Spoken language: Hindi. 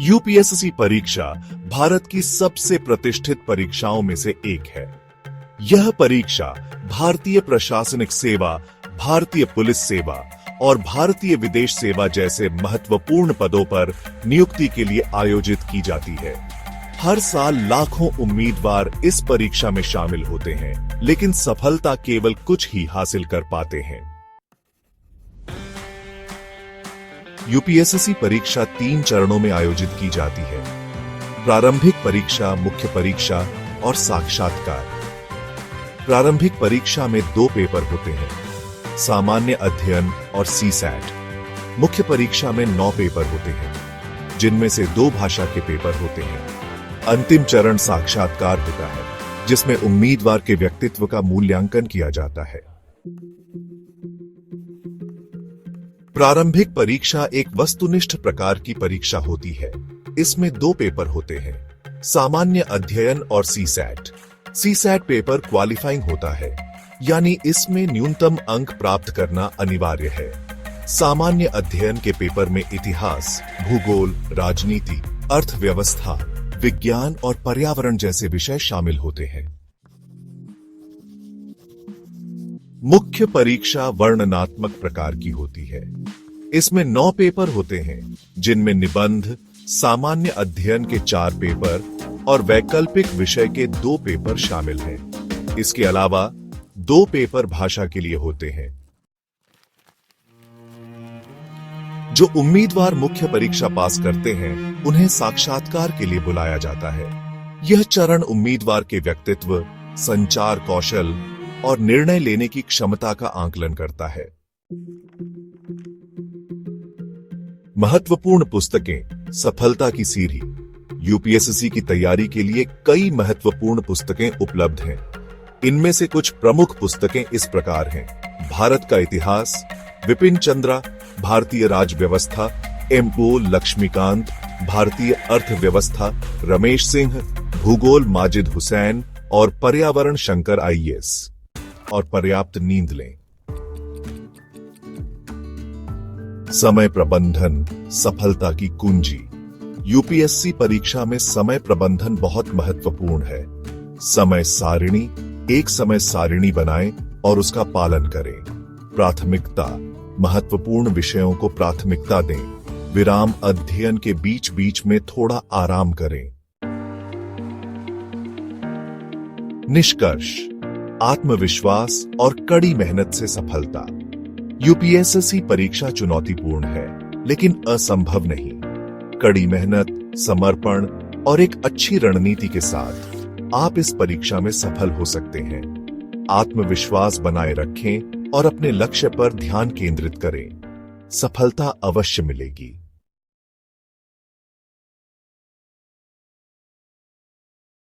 यूपीएससी परीक्षा भारत की सबसे प्रतिष्ठित परीक्षाओं में से एक है। यह परीक्षा भारतीय प्रशासनिक सेवा, भारतीय पुलिस सेवा और भारतीय विदेश सेवा जैसे महत्वपूर्ण पदों पर नियुक्ति के लिए आयोजित की जाती है। हर साल लाखों उम्मीदवार इस परीक्षा में शामिल होते हैं, लेकिन सफलता केवल कुछ ही हासिल कर पाते हैं। यूपीएससी परीक्षा 3 चरणों में आयोजित की जाती है: प्रारंभिक परीक्षा, मुख्य परीक्षा और साक्षात्कार। प्रारंभिक परीक्षा में 2 पेपर होते हैं, सामान्य अध्ययन और सीसैट। मुख्य परीक्षा में 9 पेपर होते हैं, जिनमें से 2 भाषा के पेपर होते हैं। अंतिम चरण साक्षात्कार होता है, जिसमें उम्मीदवार के व्यक्तित्व का मूल्यांकन किया जाता है। प्रारंभिक परीक्षा एक वस्तुनिष्ठ प्रकार की परीक्षा होती है। इसमें 2 पेपर होते हैं, सामान्य अध्ययन और सीसैट। सीसैट पेपर क्वालिफाइंग होता है, यानी इसमें न्यूनतम अंक प्राप्त करना अनिवार्य है। सामान्य अध्ययन के पेपर में इतिहास, भूगोल, राजनीति, अर्थव्यवस्था, विज्ञान और पर्यावरण जैसे विषय शामिल होते हैं। मुख्य परीक्षा वर्णनात्मक प्रकार की होती है। इसमें 9 पेपर होते हैं, जिनमें निबंध, सामान्य अध्ययन के 4 पेपर और वैकल्पिक विषय के 2 पेपर शामिल हैं। इसके अलावा 2 पेपर भाषा के लिए होते हैं। जो उम्मीदवार मुख्य परीक्षा पास करते हैं, उन्हें साक्षात्कार के लिए बुलाया जाता है। यह चरण उम्मीदवार के व्यक्तित्व, संचार कौशल और निर्णय लेने की क्षमता का आकलन करता है। महत्वपूर्ण पुस्तकें, सफलता की सीढ़ी। यूपीएससी की तैयारी के लिए कई महत्वपूर्ण पुस्तकें उपलब्ध हैं। इनमें से कुछ प्रमुख पुस्तकें इस प्रकार हैं: भारत का इतिहास, विपिन चंद्रा, भारतीय राज व्यवस्था, एम.ओ. लक्ष्मीकांत, भारतीय अर्थव्यवस्था, रमेश सिंह, भूगोल माजिद हुसैन और पर्यावरण शंकर आईएएस। और पर्याप्त नींद लें। समय प्रबंधन सफलता की कुंजी। यूपीएससी परीक्षा में समय प्रबंधन बहुत महत्वपूर्ण है। समय सारिणी, एक समय सारिणी बनाएं और उसका पालन करें। प्राथमिकता, महत्वपूर्ण विषयों को प्राथमिकता दें। विराम, अध्ययन के बीच बीच में थोड़ा आराम करें। निष्कर्ष, आत्मविश्वास और कड़ी मेहनत से सफलता। यूपीएससी परीक्षा चुनौतीपूर्ण है, लेकिन असंभव नहीं। कड़ी मेहनत, समर्पण और एक अच्छी रणनीति के साथ आप इस परीक्षा में सफल हो सकते हैं। आत्मविश्वास बनाए रखें और अपने लक्ष्य पर ध्यान केंद्रित करें। सफलता अवश्य मिलेगी।